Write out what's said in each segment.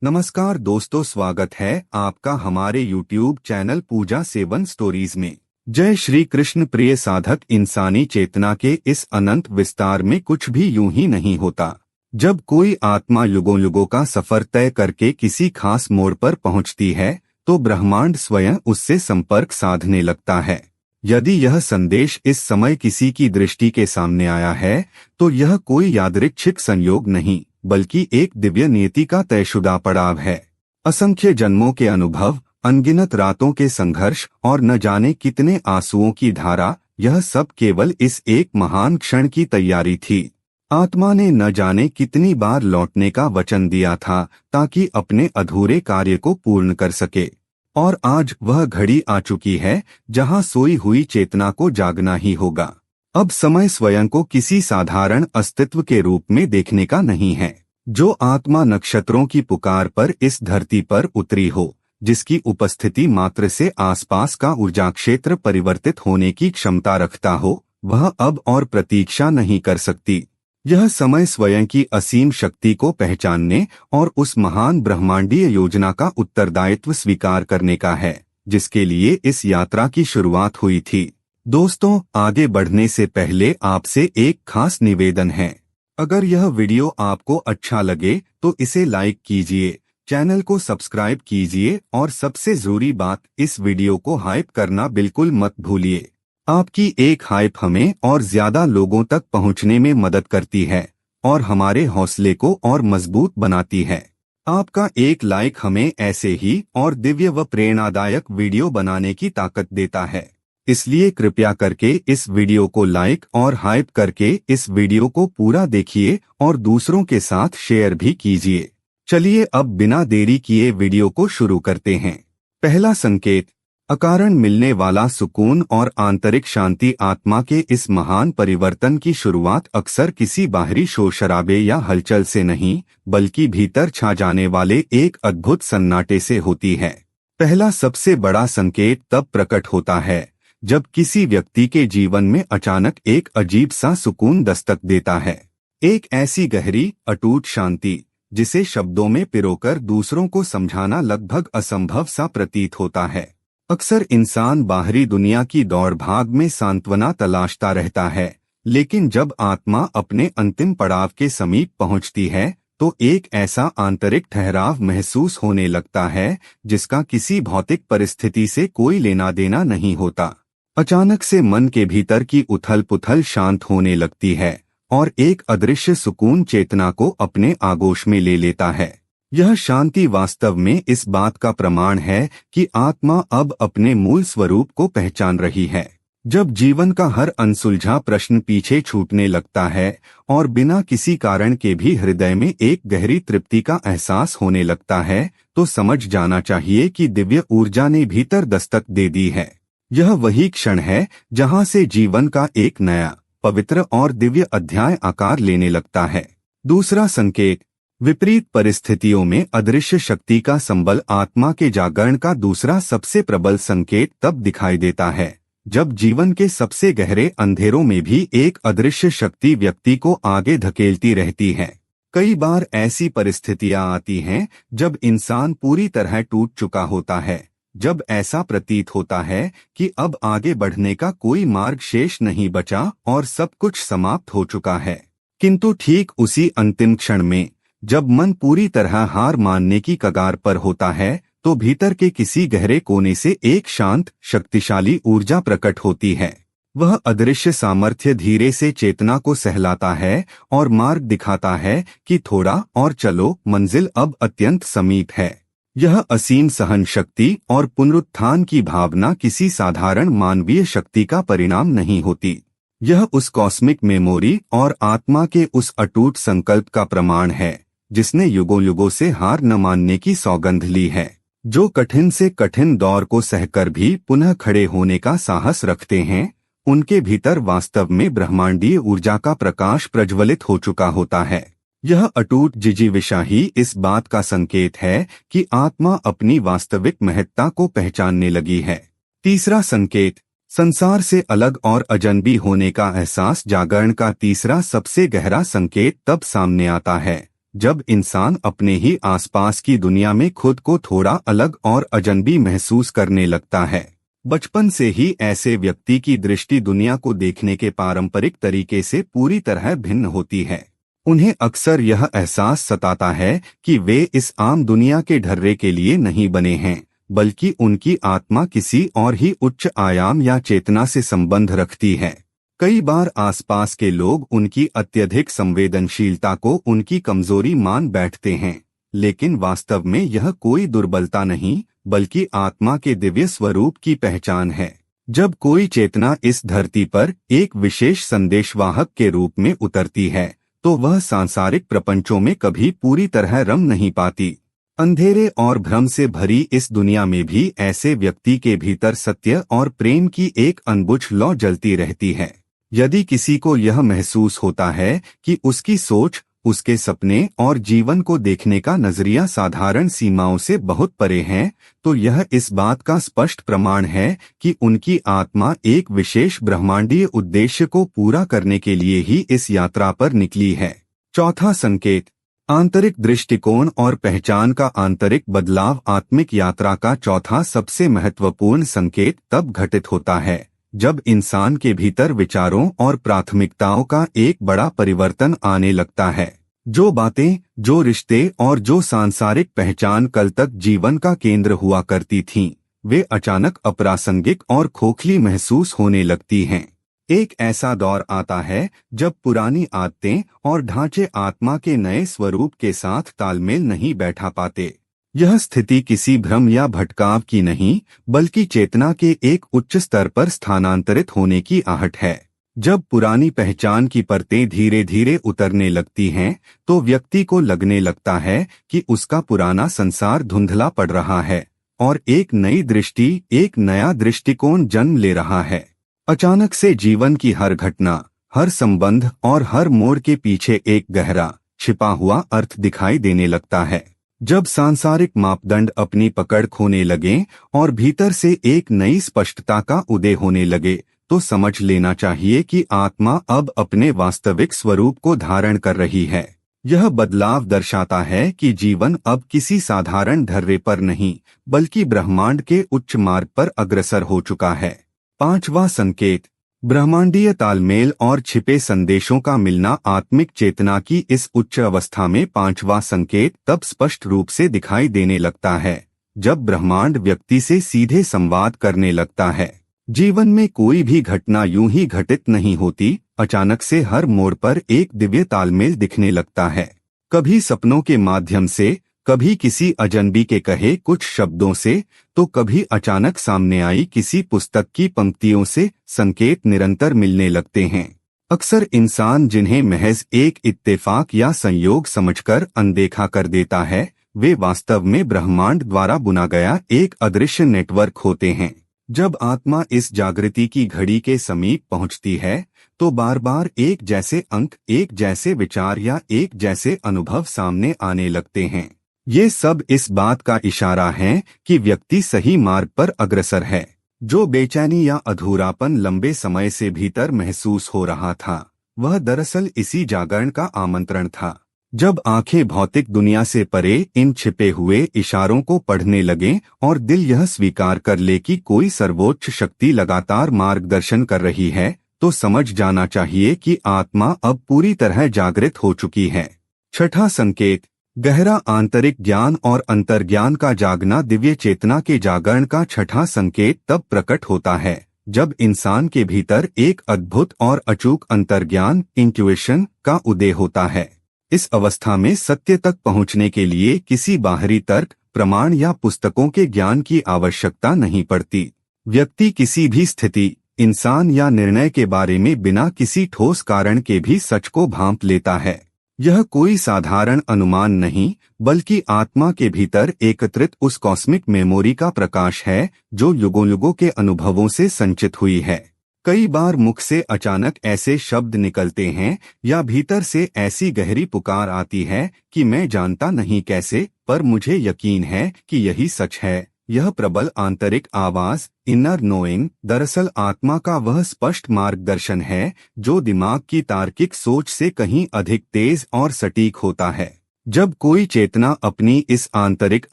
नमस्कार दोस्तों, स्वागत है आपका हमारे YouTube चैनल पूजा सेवन स्टोरीज में। जय श्री कृष्ण। प्रिय साधक, इंसानी चेतना के इस अनंत विस्तार में कुछ भी यूं ही नहीं होता। जब कोई आत्मा युगों युगों का सफर तय करके किसी खास मोड़ पर पहुंचती है तो ब्रह्मांड स्वयं उससे संपर्क साधने लगता है। यदि यह संदेश इस समय किसी की दृष्टि के सामने आया है तो यह कोई यादृच्छिक संयोग नहीं बल्कि एक दिव्य नियति का तयशुदा पड़ाव है। असंख्य जन्मों के अनुभव, अनगिनत रातों के संघर्ष और न जाने कितने आंसुओं की धारा, यह सब केवल इस एक महान क्षण की तैयारी थी। आत्मा ने न जाने कितनी बार लौटने का वचन दिया था ताकि अपने अधूरे कार्य को पूर्ण कर सके, और आज वह घड़ी आ चुकी है जहां सोई हुई चेतना को जागना ही होगा। अब समय स्वयं को किसी साधारण अस्तित्व के रूप में देखने का नहीं है। जो आत्मा नक्षत्रों की पुकार पर इस धरती पर उतरी हो, जिसकी उपस्थिति मात्र से आसपास का ऊर्जा क्षेत्र परिवर्तित होने की क्षमता रखता हो, वह अब और प्रतीक्षा नहीं कर सकती। यह समय स्वयं की असीम शक्ति को पहचानने और उस महान ब्रह्मांडीय योजना का उत्तरदायित्व स्वीकार करने का है जिसके लिए इस यात्रा की शुरुआत हुई थी। दोस्तों, आगे बढ़ने से पहले आपसे एक खास निवेदन है। अगर यह वीडियो आपको अच्छा लगे तो इसे लाइक कीजिए, चैनल को सब्सक्राइब कीजिए और सबसे जरूरी बात, इस वीडियो को हाइप करना बिल्कुल मत भूलिए। आपकी एक हाइप हमें और ज्यादा लोगों तक पहुंचने में मदद करती है और हमारे हौसले को और मजबूत बनाती है। आपका एक लाइक हमें ऐसे ही और दिव्य व प्रेरणादायक वीडियो बनाने की ताकत देता है। इसलिए कृपया करके इस वीडियो को लाइक और हाइप करके इस वीडियो को पूरा देखिए और दूसरों के साथ शेयर भी कीजिए। चलिए अब बिना देरी किए वीडियो को शुरू करते हैं। पहला संकेत, अकारण मिलने वाला सुकून और आंतरिक शांति। आत्मा के इस महान परिवर्तन की शुरुआत अक्सर किसी बाहरी शोर शराबे या हलचल से नहीं, बल्कि भीतर छा जाने वाले एक अद्भुत सन्नाटे से होती है। पहला सबसे बड़ा संकेत तब प्रकट होता है जब किसी व्यक्ति के जीवन में अचानक एक अजीब सा सुकून दस्तक देता है। एक ऐसी गहरी, अटूट शांति जिसे शब्दों में पिरोकर दूसरों को समझाना लगभग असंभव सा प्रतीत होता है। अक्सर इंसान बाहरी दुनिया की दौड़ भाग में सांत्वना तलाशता रहता है, लेकिन जब आत्मा अपने अंतिम पड़ाव के समीप पहुंचती है तो एक ऐसा आंतरिक ठहराव महसूस होने लगता है जिसका किसी भौतिक परिस्थिति से कोई लेना देना नहीं होता। अचानक से मन के भीतर की उथल पुथल शांत होने लगती है और एक अदृश्य सुकून चेतना को अपने आगोश में ले लेता है। यह शांति वास्तव में इस बात का प्रमाण है कि आत्मा अब अपने मूल स्वरूप को पहचान रही है। जब जीवन का हर अनसुलझा प्रश्न पीछे छूटने लगता है और बिना किसी कारण के भी हृदय में एक गहरी तृप्ति का एहसास होने लगता है, तो समझ जाना चाहिए कि दिव्य ऊर्जा ने भीतर दस्तक दे दी है। यह वही क्षण है जहां से जीवन का एक नया, पवित्र और दिव्य अध्याय आकार लेने लगता है। दूसरा संकेत, विपरीत परिस्थितियों में अदृश्य शक्ति का संबल। आत्मा के जागरण का दूसरा सबसे प्रबल संकेत तब दिखाई देता है जब जीवन के सबसे गहरे अंधेरों में भी एक अदृश्य शक्ति व्यक्ति को आगे धकेलती रहती है। कई बार ऐसी परिस्थितियां आती हैं जब इंसान पूरी तरह टूट चुका होता है, जब ऐसा प्रतीत होता है कि अब आगे बढ़ने का कोई मार्ग शेष नहीं बचा और सब कुछ समाप्त हो चुका है। किंतु ठीक उसी अंतिम क्षण में, जब मन पूरी तरह हार मानने की कगार पर होता है, तो भीतर के किसी गहरे कोने से एक शांत, शक्तिशाली ऊर्जा प्रकट होती है। वह अदृश्य सामर्थ्य धीरे से चेतना को सहलाता है और मार्ग दिखाता है कि थोड़ा और चलो, मंजिल अब अत्यंत समीप है। यह असीम सहन शक्ति और पुनरुत्थान की भावना किसी साधारण मानवीय शक्ति का परिणाम नहीं होती। यह उस कॉस्मिक मेमोरी और आत्मा के उस अटूट संकल्प का प्रमाण है जिसने युगों युगों से हार न मानने की सौगंध ली है। जो कठिन से कठिन दौर को सहकर भी पुनः खड़े होने का साहस रखते हैं, उनके भीतर वास्तव में ब्रह्मांडीय ऊर्जा का प्रकाश प्रज्वलित हो चुका होता है। यह अटूट जिजीविषा ही इस बात का संकेत है कि आत्मा अपनी वास्तविक महत्ता को पहचानने लगी है। तीसरा संकेत, संसार से अलग और अजनबी होने का एहसास। जागरण का तीसरा सबसे गहरा संकेत तब सामने आता है जब इंसान अपने ही आसपास की दुनिया में खुद को थोड़ा अलग और अजनबी महसूस करने लगता है। बचपन से ही ऐसे व्यक्ति की दृष्टि दुनिया को देखने के पारंपरिक तरीके से पूरी तरह भिन्न होती है। उन्हें अक्सर यह एहसास सताता है कि वे इस आम दुनिया के ढर्रे के लिए नहीं बने हैं, बल्कि उनकी आत्मा किसी और ही उच्च आयाम या चेतना से संबंध रखती है। कई बार आसपास के लोग उनकी अत्यधिक संवेदनशीलता को उनकी कमजोरी मान बैठते हैं, लेकिन वास्तव में यह कोई दुर्बलता नहीं, बल्कि आत्मा के दिव्य स्वरूप की पहचान है। जब कोई चेतना इस धरती पर एक विशेष संदेशवाहक के रूप में उतरती है, तो वह सांसारिक प्रपंचों में कभी पूरी तरह रम नहीं पाती। अंधेरे और भ्रम से भरी इस दुनिया में भी ऐसे व्यक्ति के भीतर सत्य और प्रेम की एक अनबुझ लौ जलती रहती है। यदि किसी को यह महसूस होता है कि उसकी सोच, उसके सपने और जीवन को देखने का नजरिया साधारण सीमाओं से बहुत परे हैं, तो यह इस बात का स्पष्ट प्रमाण है कि उनकी आत्मा एक विशेष ब्रह्मांडीय उद्देश्य को पूरा करने के लिए ही इस यात्रा पर निकली है। चौथा संकेत, आंतरिक दृष्टिकोण और पहचान का आंतरिक बदलाव। आत्मिक यात्रा का चौथा सबसे महत्वपूर्ण संकेत तब घटित होता है जब इंसान के भीतर विचारों और प्राथमिकताओं का एक बड़ा परिवर्तन आने लगता है। जो बातें, जो रिश्ते और जो सांसारिक पहचान कल तक जीवन का केंद्र हुआ करती थीं, वे अचानक अप्रासंगिक और खोखली महसूस होने लगती हैं। एक ऐसा दौर आता है जब पुरानी आदतें और ढांचे आत्मा के नए स्वरूप के साथ तालमेल नहीं बैठा पाते। यह स्थिति किसी भ्रम या भटकाव की नहीं, बल्कि चेतना के एक उच्च स्तर पर स्थानांतरित होने की आहट है। जब पुरानी पहचान की परतें धीरे धीरे उतरने लगती हैं, तो व्यक्ति को लगने लगता है कि उसका पुराना संसार धुंधला पड़ रहा है और एक नई दृष्टि, एक नया दृष्टिकोण जन्म ले रहा है। अचानक से जीवन की हर घटना, हर संबंध और हर मोड़ के पीछे एक गहरा, छिपा हुआ अर्थ दिखाई देने लगता है। जब सांसारिक मापदंड अपनी पकड़ खोने लगें और भीतर से एक नई स्पष्टता का उदय होने लगे, तो समझ लेना चाहिए कि आत्मा अब अपने वास्तविक स्वरूप को धारण कर रही है। यह बदलाव दर्शाता है कि जीवन अब किसी साधारण ढर्रे पर नहीं, बल्कि ब्रह्मांड के उच्च मार्ग पर अग्रसर हो चुका है। पांचवा संकेत, ब्रह्मांडीय तालमेल और छिपे संदेशों का मिलना। आत्मिक चेतना की इस उच्च अवस्था में पांचवा संकेत तब स्पष्ट रूप से दिखाई देने लगता है जब ब्रह्मांड व्यक्ति से सीधे संवाद करने लगता है। जीवन में कोई भी घटना यूं ही घटित नहीं होती। अचानक से हर मोड़ पर एक दिव्य तालमेल दिखने लगता है। कभी सपनों के माध्यम से, कभी किसी अजनबी के कहे कुछ शब्दों से, तो कभी अचानक सामने आई किसी पुस्तक की पंक्तियों से संकेत निरंतर मिलने लगते हैं। अक्सर इंसान जिन्हें महज एक इत्तेफाक या संयोग समझकर अनदेखा कर देता है, वे वास्तव में ब्रह्मांड द्वारा बुना गया एक अदृश्य नेटवर्क होते हैं। जब आत्मा इस जागृति की घड़ी के समीप पहुंचती है, तो बार बार एक जैसे अंक, एक जैसे विचार या एक जैसे अनुभव सामने आने लगते हैं। ये सब इस बात का इशारा है कि व्यक्ति सही मार्ग पर अग्रसर है। जो बेचैनी या अधूरापन लंबे समय से भीतर महसूस हो रहा था, वह दरअसल इसी जागरण का आमंत्रण था। जब आंखें भौतिक दुनिया से परे इन छिपे हुए इशारों को पढ़ने लगें और दिल यह स्वीकार कर ले कि कोई सर्वोच्च शक्ति लगातार मार्गदर्शन कर रही है, तो समझ जाना चाहिए कि आत्मा अब पूरी तरह जागृत हो चुकी है। छठा संकेत, गहरा आंतरिक ज्ञान और अंतर्ज्ञान का जागना। दिव्य चेतना के जागरण का छठा संकेत तब प्रकट होता है जब इंसान के भीतर एक अद्भुत और अचूक अंतर्ज्ञान, इंट्यूइशन का उदय होता है। इस अवस्था में सत्य तक पहुंचने के लिए किसी बाहरी तर्क, प्रमाण या पुस्तकों के ज्ञान की आवश्यकता नहीं पड़ती। व्यक्ति किसी भी स्थिति, इंसान या निर्णय के बारे में बिना किसी ठोस कारण के भी सच को भांप लेता है। यह कोई साधारण अनुमान नहीं, बल्कि आत्मा के भीतर एकत्रित उस कॉस्मिक मेमोरी का प्रकाश है जो युगों युगों के अनुभवों से संचित हुई है। कई बार मुख से अचानक ऐसे शब्द निकलते हैं या भीतर से ऐसी गहरी पुकार आती है कि मैं जानता नहीं कैसे, पर मुझे यकीन है कि यही सच है। यह प्रबल आंतरिक आवाज, इनर नोइंग, दरअसल आत्मा का वह स्पष्ट मार्गदर्शन है जो दिमाग की तार्किक सोच से कहीं अधिक तेज और सटीक होता है। जब कोई चेतना अपनी इस आंतरिक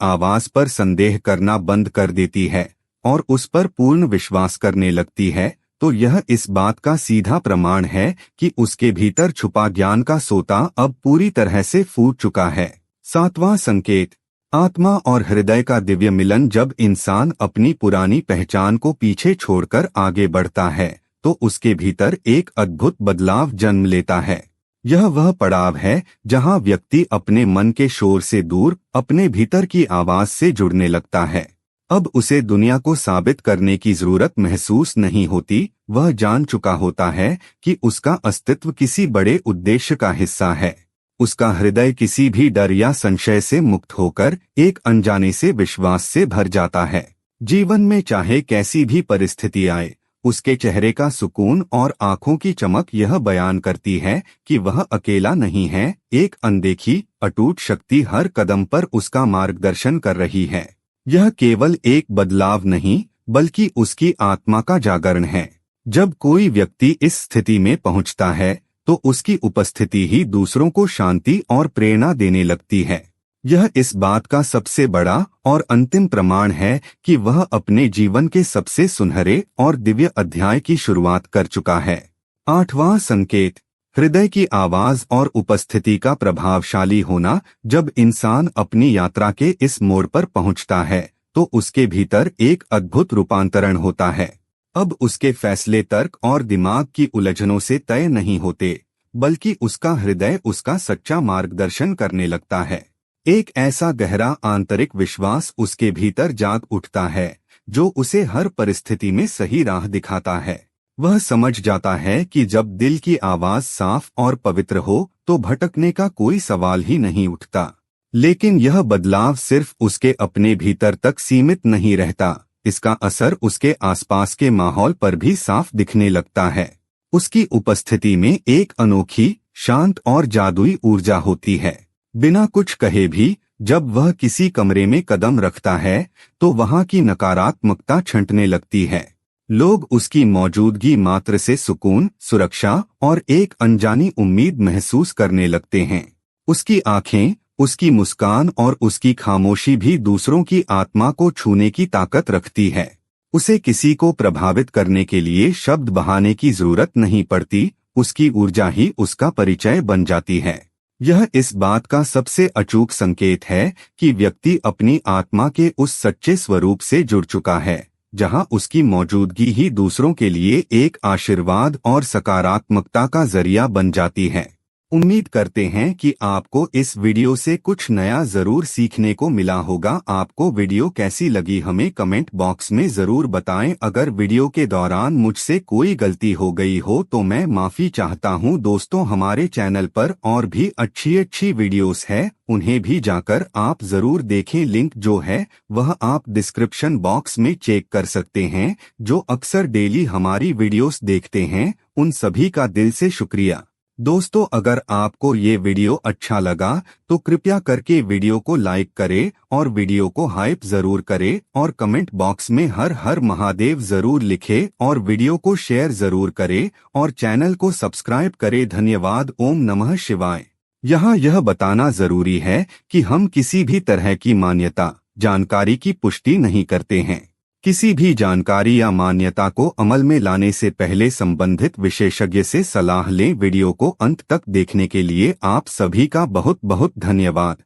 आवाज पर संदेह करना बंद कर देती है और उस पर पूर्ण विश्वास करने लगती है, तो यह इस बात का सीधा प्रमाण है कि उसके भीतर छुपा ज्ञान का सोता अब पूरी तरह से फूट चुका है। 7वां संकेत, आत्मा और हृदय का दिव्य मिलन। जब इंसान अपनी पुरानी पहचान को पीछे छोड़कर आगे बढ़ता है तो उसके भीतर एक अद्भुत बदलाव जन्म लेता है। यह वह पड़ाव है जहां व्यक्ति अपने मन के शोर से दूर अपने भीतर की आवाज से जुड़ने लगता है। अब उसे दुनिया को साबित करने की जरूरत महसूस नहीं होती। वह जान चुका होता है कि उसका अस्तित्व किसी बड़े उद्देश्य का हिस्सा है। उसका हृदय किसी भी डर या संशय से मुक्त होकर एक अनजाने से विश्वास से भर जाता है। जीवन में चाहे कैसी भी परिस्थिति आए, उसके चेहरे का सुकून और आंखों की चमक यह बयान करती है कि वह अकेला नहीं है। एक अनदेखी अटूट शक्ति हर कदम पर उसका मार्गदर्शन कर रही है। यह केवल एक बदलाव नहीं बल्कि उसकी आत्मा का जागरण है। जब कोई व्यक्ति इस स्थिति में पहुंचता है तो उसकी उपस्थिति ही दूसरों को शांति और प्रेरणा देने लगती है। यह इस बात का सबसे बड़ा और अंतिम प्रमाण है कि वह अपने जीवन के सबसे सुनहरे और दिव्य अध्याय की शुरुआत कर चुका है। 8वां संकेत, हृदय की आवाज और उपस्थिति का प्रभावशाली होना। जब इंसान अपनी यात्रा के इस मोड़ पर पहुंचता है तो उसके भीतर एक अद्भुत रूपांतरण होता है। अब उसके फैसले तर्क और दिमाग की उलझनों से तय नहीं होते, बल्कि उसका हृदय उसका सच्चा मार्गदर्शन करने लगता है। एक ऐसा गहरा आंतरिक विश्वास उसके भीतर जाग उठता है जो उसे हर परिस्थिति में सही राह दिखाता है। वह समझ जाता है कि जब दिल की आवाज साफ और पवित्र हो तो भटकने का कोई सवाल ही नहीं उठता। लेकिन यह बदलाव सिर्फ उसके अपने भीतर तक सीमित नहीं रहता, इसका असर उसके आसपास के माहौल पर भी साफ दिखने लगता है। उसकी उपस्थिति में एक अनोखी, शांत और जादुई ऊर्जा होती है। बिना कुछ कहे भी जब वह किसी कमरे में कदम रखता है तो वहां की नकारात्मकता छंटने लगती है। लोग उसकी मौजूदगी मात्र से सुकून, सुरक्षा और एक अनजानी उम्मीद महसूस करने लगते हैं। उसकी आंखें, उसकी मुस्कान और उसकी खामोशी भी दूसरों की आत्मा को छूने की ताकत रखती है। उसे किसी को प्रभावित करने के लिए शब्द बहाने की जरूरत नहीं पड़ती, उसकी ऊर्जा ही उसका परिचय बन जाती है। यह इस बात का सबसे अचूक संकेत है कि व्यक्ति अपनी आत्मा के उस सच्चे स्वरूप से जुड़ चुका है, जहां उसकी मौजूदगी ही दूसरों के लिए एक आशीर्वाद और सकारात्मकता का जरिया बन जाती है। उम्मीद करते हैं कि आपको इस वीडियो से कुछ नया जरूर सीखने को मिला होगा। आपको वीडियो कैसी लगी हमें कमेंट बॉक्स में जरूर बताएं। अगर वीडियो के दौरान मुझसे कोई गलती हो गई हो तो मैं माफी चाहता हूं। दोस्तों, हमारे चैनल पर और भी अच्छी वीडियोस है, उन्हें भी जाकर आप जरूर देखें। लिंक जो है वह आप डिस्क्रिप्शन बॉक्स में चेक कर सकते हैं। जो अक्सर डेली हमारी वीडियोस देखते हैं उन सभी का दिल से शुक्रिया। दोस्तों, अगर आपको ये वीडियो अच्छा लगा तो कृपया करके वीडियो को लाइक करें और वीडियो को हाइप जरूर करें और कमेंट बॉक्स में हर हर महादेव जरूर लिखें और वीडियो को शेयर जरूर करें और चैनल को सब्सक्राइब करें। धन्यवाद। ओम नमः शिवाय। यहाँ यह बताना जरूरी है कि हम किसी भी तरह की मान्यता, जानकारी की पुष्टि नहीं करते हैं। किसी भी जानकारी या मान्यता को अमल में लाने से पहले संबंधित विशेषज्ञ से सलाह लें। वीडियो को अंत तक देखने के लिए आप सभी का बहुत बहुत धन्यवाद।